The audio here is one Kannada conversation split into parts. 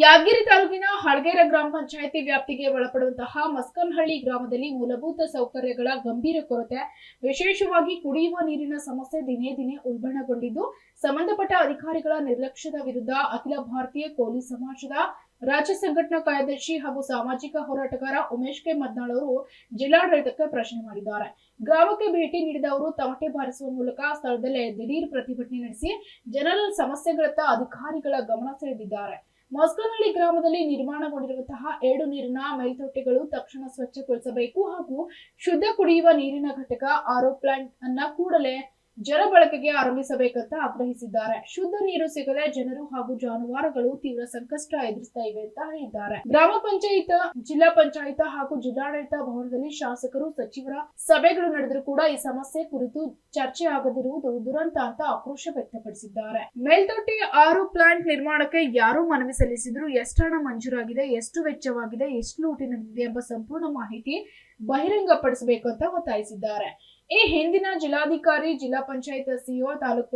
ಯಾದಗಿರಿ ತಾಲೂಕಿನ ಹಳಗೇರ ಗ್ರಾಮ ಪಂಚಾಯಿತಿ ವ್ಯಾಪ್ತಿಗೆ ಒಳಪಡುವಂತಹ ಮಸ್ಕನಹಳ್ಳಿ ಗ್ರಾಮದಲ್ಲಿ ಮೂಲಭೂತ ಸೌಕರ್ಯಗಳ ಗಂಭೀರ ಕೊರತೆ, ವಿಶೇಷವಾಗಿ ಕುಡಿಯುವ ನೀರಿನ ಸಮಸ್ಯೆ ದಿನೇ ದಿನೇ ಉಲ್ಬಣಗೊಂಡಿದ್ದು, ಸಂಬಂಧಪಟ್ಟ ಅಧಿಕಾರಿಗಳ ನಿರ್ಲಕ್ಷ್ಯದ ವಿರುದ್ಧ ಅಖಿಲ ಭಾರತೀಯ ಕೋಲಿ ಸಮಾಜದ ರಾಜ್ಯ ಸಂಘಟನಾ ಕಾರ್ಯದರ್ಶಿ ಹಾಗೂ ಸಾಮಾಜಿಕ ಹೋರಾಟಗಾರ ಉಮೇಶ್ ಕೆ ಮದ್ನಾಳ್ ಅವರು ಜಿಲ್ಲಾಡಳಿತಕ್ಕೆ ಪ್ರಶ್ನೆ ಮಾಡಿದ್ದಾರೆ. ಗ್ರಾಮಕ್ಕೆ ಭೇಟಿ ನೀಡಿದ ಅವರು ತಮಟೆ ಬಾರಿಸುವ ಮೂಲಕ ಸ್ಥಳದಲ್ಲೇ ದಿಢೀರ್ ಪ್ರತಿಭಟನೆ ನಡೆಸಿ ಜನರ ಸಮಸ್ಯೆಗಳತ್ತ ಅಧಿಕಾರಿಗಳ ಗಮನ ಸೆಳೆದಿದ್ದಾರೆ. ಮಸ್ಕನಹಳ್ಳಿ ಗ್ರಾಮದಲ್ಲಿ ನಿರ್ಮಾಣಗೊಂಡಿರುವಂತಹ 2 ನೀರಿನ ಮೇಲ್ತೊಟ್ಟಿಗಳು ತಕ್ಷಣ ಸ್ವಚ್ಛಗೊಳಿಸಬೇಕು ಹಾಗೂ ಶುದ್ಧ ಕುಡಿಯುವ ನೀರಿನ ಘಟಕ ಆರ್ಒ ಪ್ಲಾಂಟ್ ಅನ್ನ ಕೂಡಲೇ ಜನ ಬಳಕೆಗೆ ಆರಂಭಿಸಬೇಕಂತ ಆಗ್ರಹಿಸಿದ್ದಾರೆ. ಶುದ್ಧ ನೀರು ಸಿಗದೆ ಜನರು ಹಾಗೂ ಜಾನುವಾರುಗಳು ತೀವ್ರ ಸಂಕಷ್ಟ ಎದುರಿಸ್ತಾ ಇವೆ ಅಂತ ಹೇಳಿದ್ದಾರೆ. ಗ್ರಾಮ ಪಂಚಾಯತ್, ಜಿಲ್ಲಾ ಪಂಚಾಯತ್ ಹಾಗೂ ಜಿಲ್ಲಾಡಳಿತ ಭವನದಲ್ಲಿ ಶಾಸಕರು, ಸಚಿವರ ಸಭೆಗಳು ನಡೆದರೂ ಕೂಡ ಈ ಸಮಸ್ಯೆ ಕುರಿತು ಚರ್ಚೆ ಆಗದಿರುವುದು ದುರಂತ ಅಂತ ಆಕ್ರೋಶ ವ್ಯಕ್ತಪಡಿಸಿದ್ದಾರೆ. ಮೇಲ್ತೊಟ್ಟಿ ಆರ್ಒ ಪ್ಲಾಂಟ್ ನಿರ್ಮಾಣಕ್ಕೆ ಯಾರು ಮನವಿ ಸಲ್ಲಿಸಿದ್ರು, ಎಷ್ಟು ಹಣ ಮಂಜೂರಾಗಿದೆ, ಎಷ್ಟು ವೆಚ್ಚವಾಗಿದೆ, ಎಷ್ಟು ಲೂಟಿ ನಡೆದಿದೆ ಎಂಬ ಸಂಪೂರ್ಣ ಮಾಹಿತಿ ಬಹಿರಂಗಪಡಿಸಬೇಕು ಅಂತ ಒತ್ತಾಯಿಸಿದ್ದಾರೆ. ಈ ಹಿಂದಿನ ಜಿಲ್ಲಾಧಿಕಾರಿ, ಜಿಲ್ಲಾ panchayat CEO, taluk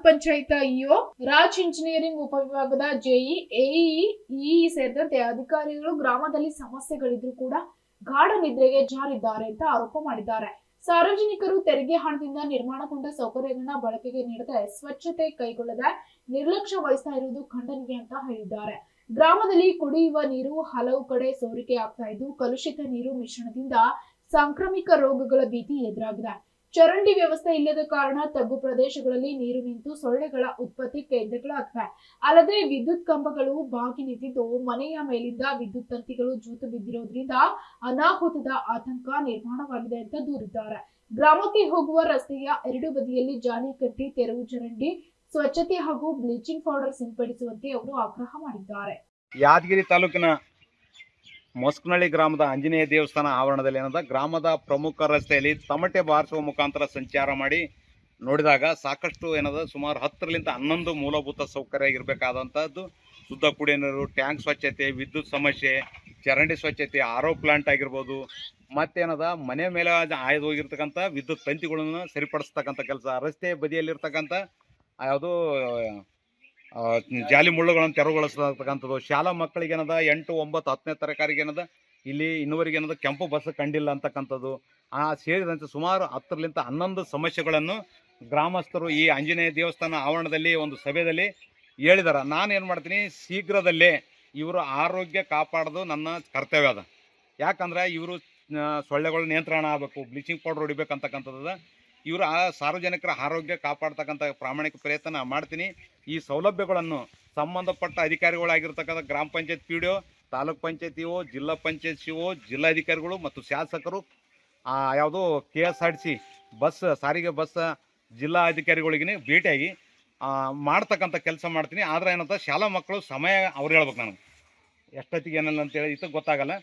panchayat EO, Raj engineering ಉಪವಿಭಾಗದ ಜೆಇ, ಎಇಇ, ಇಇ ಸೇರಿದಂತೆ ಅಧಿಕಾರಿಗಳು ಗ್ರಾಮದಲ್ಲಿ ಸಮಸ್ಯೆಗಳಿದ್ರೂ ಕೂಡ ಗಾಢ ನಿದ್ರೆಗೆ ಜಾರಿದ್ದಾರೆ ಅಂತ ಆರೋಪ ಮಾಡಿದ್ದಾರೆ. ಸಾರ್ವಜನಿಕರು ತೆರಿಗೆ ಹಣದಿಂದ ನಿರ್ಮಾಣಗೊಂಡ ಸೌಕರ್ಯಗಳನ್ನ ಬಳಕೆಗೆ ನೀಡದೆ ಸ್ವಚ್ಛತೆ ಕೈಗೊಳ್ಳದೆ ನಿರ್ಲಕ್ಷ್ಯ ವಹಿಸ್ತಾ ಇರುವುದು ಖಂಡನೀಯ ಅಂತ ಹೇಳಿದ್ದಾರೆ. ಗ್ರಾಮದಲ್ಲಿ ಕುಡಿಯುವ ನೀರು ಹಲವು ಕಡೆ ಸೋರಿಕೆ ಆಗ್ತಾ ಇದ್ದು, ಕಲುಷಿತ ನೀರು ಮಿಶ್ರಣದಿಂದ ಸಾಂಕ್ರಾಮಿಕ ರೋಗಗಳ ಭೀತಿ ಎದುರಾಗಿದೆ. ಚರಂಡಿ ವ್ಯವಸ್ಥೆ ಇಲ್ಲದ ಕಾರಣ ತಗ್ಗು ಪ್ರದೇಶಗಳಲ್ಲಿ ನೀರು ನಿಂತು ಸೊಳ್ಳೆಗಳ ಉತ್ಪತ್ತಿ ಕೇಂದ್ರಗಳಾಗಿವೆ. ಅಲ್ಲದೆ ವಿದ್ಯುತ್ ಕಂಬಗಳು ಬಾಗಿ ನಿಂತಿದ್ದು, ಮನೆಯ ಮೇಲಿಂದ ವಿದ್ಯುತ್ ತಂತಿಗಳು ಜೂತು ಬಿದ್ದಿರೋದ್ರಿಂದ ಅನಾಹುತದ ಆತಂಕ ನಿರ್ಮಾಣವಾಗಿದೆ ಅಂತ ದೂರಿದ್ದಾರೆ. ಗ್ರಾಮಕ್ಕೆ ಹೋಗುವ ರಸ್ತೆಯ 2 ಬದಿಯಲ್ಲಿ ಜಾಲಿ ಕಟ್ಟಿ ತೆರವು ಚರಂಡಿ ಸ್ವಚ್ಛತೆ ಹಾಗೂ ಬ್ಲೀಚಿಂಗ್ ಪೌಡರ್ ಸಿಂಪಡಿಸುವಂತೆ ಅವರು ಆಗ್ರಹ ಮಾಡಿದ್ದಾರೆ. ಯಾದಗಿರಿ ತಾಲೂಕಿನ ಮಸ್ಕನಹಳ್ಳಿ ಗ್ರಾಮದ ಆಂಜನೇಯ ದೇವಸ್ಥಾನ ಆವರಣದಲ್ಲಿ ಗ್ರಾಮದ ಪ್ರಮುಖ ರಸ್ತೆಯಲ್ಲಿ ತಮಟೆ ಬಾರಿಸುವ ಮುಖಾಂತರ ಸಂಚಾರ ಮಾಡಿ ನೋಡಿದಾಗ ಸಾಕಷ್ಟು ಸುಮಾರು 10ರಿಂದ 11 ಮೂಲಭೂತ ಸೌಕರ್ಯ ಇರಬೇಕಾದಂಥದ್ದು, ಶುದ್ಧ ಕುಡಿಯುವ ನೀರು, ಟ್ಯಾಂಕ್ ಸ್ವಚ್ಛತೆ, ವಿದ್ಯುತ್ ಸಮಸ್ಯೆ, ಚರಂಡಿ ಸ್ವಚ್ಛತೆ, ಆರ್ಒ ಪ್ಲಾಂಟ್ ಆಗಿರ್ಬೋದು, ಮತ್ತೇನದ ಮನೆ ಮೇಲೆ ಆಯ್ದು ಹೋಗಿರ್ತಕ್ಕಂಥ ವಿದ್ಯುತ್ ತಂತಿಗಳನ್ನು ಸರಿಪಡಿಸ್ತಕ್ಕಂಥ ಕೆಲಸ, ರಸ್ತೆ ಬದಿಯಲ್ಲಿರ್ತಕ್ಕಂಥ ಯಾವುದು ಜಾಲಿ ಮುಳ್ಳುಗಳನ್ನು ತೆರವುಗೊಳಿಸ್ತಕ್ಕಂಥದ್ದು, ಶಾಲಾ ಮಕ್ಕಳಿಗೆ 8, 9, 10ನೇ ತರಗತಿಗೆ ಇಲ್ಲಿ ಇನ್ನುವರೆಗೆ ಕೆಂಪು ಬಸ್ ಕಂಡಿಲ್ಲ ಅಂತಕ್ಕಂಥದ್ದು, ಸೇರಿದಂತೆ ಸುಮಾರು 10ರಿಂದ 11 ಸಮಸ್ಯೆಗಳನ್ನು ಗ್ರಾಮಸ್ಥರು ಈ ಆಂಜನೇಯ ದೇವಸ್ಥಾನ ಆವರಣದಲ್ಲಿ ಒಂದು ಸಭೆಯಲ್ಲಿ ಹೇಳಿದ್ದಾರೆ. ನಾನೇನು ಮಾಡ್ತೀನಿ, ಶೀಘ್ರದಲ್ಲೇ ಇವರು ಆರೋಗ್ಯ ಕಾಪಾಡೋದು ನನ್ನ ಕರ್ತವ್ಯ ಅದ. ಯಾಕಂದ್ರೆ ಇವರು ಸೊಳ್ಳೆಗಳ ನಿಯಂತ್ರಣ ಆಗಬೇಕು, ಬ್ಲೀಚಿಂಗ್ ಪೌಡರ್ ಹೊಡಿಬೇಕಂತಕ್ಕಂಥದ್ದು. ಇವರು ಆ ಸಾರ್ವಜನಿಕರ ಆರೋಗ್ಯ ಕಾಪಾಡ್ತಕ್ಕಂಥ ಪ್ರಾಮಾಣಿಕ ಪ್ರಯತ್ನ ಮಾಡ್ತೀನಿ. ಈ ಸೌಲಭ್ಯಗಳನ್ನು ಸಂಬಂಧಪಟ್ಟ ಅಧಿಕಾರಿಗಳಾಗಿರ್ತಕ್ಕಂಥ ಗ್ರಾಮ ಪಂಚಾಯತ್ PDO, ತಾಲೂಕ್ ಪಂಚಾಯತ್ ಇಒ, ಜಿಲ್ಲಾ ಪಂಚಾಯತ್ ಸಿಒ, ಜಿಲ್ಲಾಧಿಕಾರಿಗಳು ಮತ್ತು ಶಾಸಕರು, ಯಾವುದು KSRTC ಬಸ್, ಸಾರಿಗೆ ಬಸ್ ಜಿಲ್ಲಾ ಅಧಿಕಾರಿಗಳಿಗೆ ಭೇಟಿಯಾಗಿ ಮಾಡ್ತಕ್ಕಂಥ ಕೆಲಸ ಮಾಡ್ತೀನಿ. ಆದರೆ ಶಾಲಾ ಮಕ್ಕಳು ಸಮಯ ಅವ್ರು ಹೇಳ್ಬೇಕು, ನನಗೆ ಎಷ್ಟೊತ್ತಿಗೆ ಏನಿಲ್ಲ ಅಂತೇಳಿ ಇದು ಗೊತ್ತಾಗಲ್ಲ.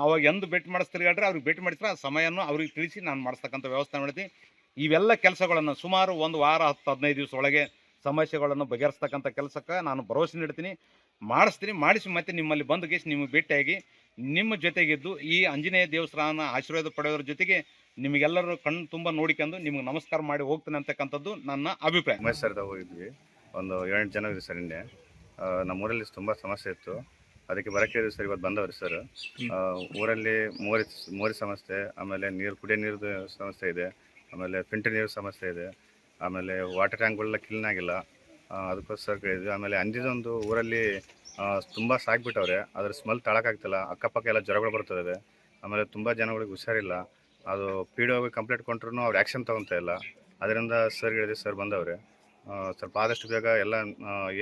ಅವಾಗ ಎಂದು ಭೇಟಿ ಮಾಡಿಸ್ತೀರಿ ಹೇಳ್ರಿ, ಅವ್ರಿಗೆ ಭೇಟಿ ಮಾಡಿಸ್ರೆ ಆ ಸಮಯವನ್ನು ಅವ್ರಿಗೆ ತಿಳಿಸಿ ನಾನು ಮಾಡಿಸ್ತಕ್ಕಂಥ ವ್ಯವಸ್ಥೆ ಮಾಡ್ತೀನಿ. ಇವೆಲ್ಲ ಕೆಲಸಗಳನ್ನು ಸುಮಾರು 1 ವಾರ 10-15 ದಿವಸ ಒಳಗೆ ಸಮಸ್ಯೆಗಳನ್ನು ಬಗೆಹರಿಸ್ತಕ್ಕಂಥ ಕೆಲಸಕ್ಕೆ ನಾನು ಭರವಸೆ ನೀಡ್ತೀನಿ, ಮಾಡಿಸಿ ಮತ್ತೆ ನಿಮ್ಮಲ್ಲಿ ಬಂದು ನಿಮಗೆ ಭೇಟಿಯಾಗಿ ನಿಮ್ಮ ಜೊತೆಗಿದ್ದು ಈ ಆಂಜನೇಯ ದೇವಸ್ಥಾನ ಆಶೀರ್ವಾದ ಪಡೆಯೋದ್ರ ಜೊತೆಗೆ ನಿಮಗೆಲ್ಲರೂ ಕಣ್ಣು ತುಂಬ ನೋಡಿಕೊಂಡು ನಿಮಗೆ ನಮಸ್ಕಾರ ಮಾಡಿ ಹೋಗ್ತೀನಿ ಅಂತಕ್ಕಂಥದ್ದು ನನ್ನ ಅಭಿಪ್ರಾಯ. ಮೈಸೂರದ ಹೋಗಿದ್ವಿ, ಒಂದು 7 ಜನ ಇದ್ವಿ ಸರ್. ಹಿಂದೆ ನಮ್ಮೂರಲ್ಲಿ ತುಂಬ ಸಮಸ್ಯೆ ಇತ್ತು, ಅದಕ್ಕೆ ಬರೋಕ್ಕೆ ಹೇಳಿದ್ವಿ ಸರ್. ಇವತ್ತು ಬಂದವ್ರಿ ಸರ್. ಊರಲ್ಲಿ ಮೋರಿ ಸಮಸ್ಯೆ, ಆಮೇಲೆ ಕುಡಿಯೋ ನೀರಿನ ಸಮಸ್ಯೆ ಇದೆ, ಆಮೇಲೆ ಫಿಲ್ಟರ್ ನೀರು ಸಮಸ್ಯೆ ಇದೆ, ಆಮೇಲೆ ವಾಟರ್ ಟ್ಯಾಂಕ್ಗಳೆಲ್ಲ ಕ್ಲೀನ್ ಆಗಿಲ್ಲ, ಅದಕ್ಕೋಸ್ಕರ ಕೇಳಿದ್ವಿ. ಆಮೇಲೆ ಅಂದಿದೊಂದು ಊರಲ್ಲಿ ತುಂಬ ಸಾಕ್ಬಿಟ್ಟವ್ರೆ, ಅದ್ರ ಸ್ಮೆಲ್ ತಳಕಾಗ್ತಿಲ್ಲ, ಅಕ್ಕಪಕ್ಕ ಎಲ್ಲ ಜ್ವರಗಳು ಬರ್ತದೆ. ಆಮೇಲೆ ತುಂಬ ಜನಗಳಿಗೆ ಹುಷಾರಿಲ್ಲ. ಅದು PDO ಕಂಪ್ಲೇಂಟ್ ಕೊಟ್ಟರು ಅವ್ರು ಆ್ಯಕ್ಷನ್ ತೊಗೊತಾ ಇಲ್ಲ. ಅದರಿಂದ ಸರ್ ಹೇಳಿದ್ವಿ, ಸರ್ ಬಂದವ್ರೆ, ಸ್ವಲ್ಪ ಆದಷ್ಟು ಬೇಗ ಎಲ್ಲ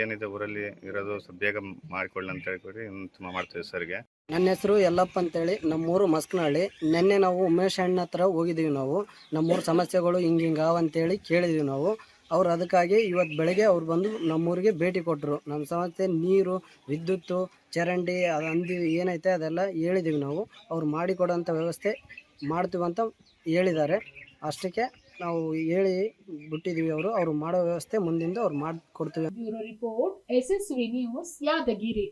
ಏನಿದೆ ಊರಲ್ಲಿ ಇರೋದು ಸ್ವಲ್ಪ ಬೇಗ ಮಾಡಿಕೊಳ್ಳಿ ಅಂತ ಹೇಳ್ಕೊಡಿ ಮಾಡ್ತೀವಿ ಸರ್ಗೆ. ನನ್ನ ಹೆಸರು ಯಲ್ಲಪ್ಪ ಅಂತೇಳಿ, ನಮ್ಮೂರು ಮಸ್ಕನಹಳ್ಳಿ. ನಿನ್ನೆ ನಾವು ಉಮೇಶ್ ಅಣ್ಣ ಹತ್ರ ಹೋಗಿದ್ದೀವಿ. ನಾವು ನಮ್ಮೂರು ಸಮಸ್ಯೆಗಳು ಹಿಂಗಾವ ಅಂತೇಳಿ ಕೇಳಿದ್ದೀವಿ ನಾವು. ಅವ್ರು ಅದಕ್ಕಾಗಿ ಇವತ್ತು ಬೆಳಗ್ಗೆ ಅವ್ರು ಬಂದು ನಮ್ಮೂರಿಗೆ ಭೇಟಿ ಕೊಟ್ಟರು. ನಮ್ಮ ಸಮಸ್ಯೆ ನೀರು, ವಿದ್ಯುತ್ತು, ಚರಂಡಿ ಅಂದು ಏನೈತೆ ಅದೆಲ್ಲ ಹೇಳಿದ್ದೀವಿ ನಾವು. ಅವ್ರು ಮಾಡಿಕೊಡೋಂಥ ವ್ಯವಸ್ಥೆ ಮಾಡ್ತೀವಂತ ಹೇಳಿದ್ದಾರೆ. ಅಷ್ಟಕ್ಕೆ ನಾವು ಹೇಳಿ ಬಿಟ್ಟಿದ್ದೀವಿ. ಅವರು ಮಾಡೋ ವ್ಯವಸ್ಥೆ ಮುಂದಿಂದ ಅವ್ರು ಮಾಡಿಕೊಡ್ತೀವಿ. Bureau report, SSV news, Yadgir.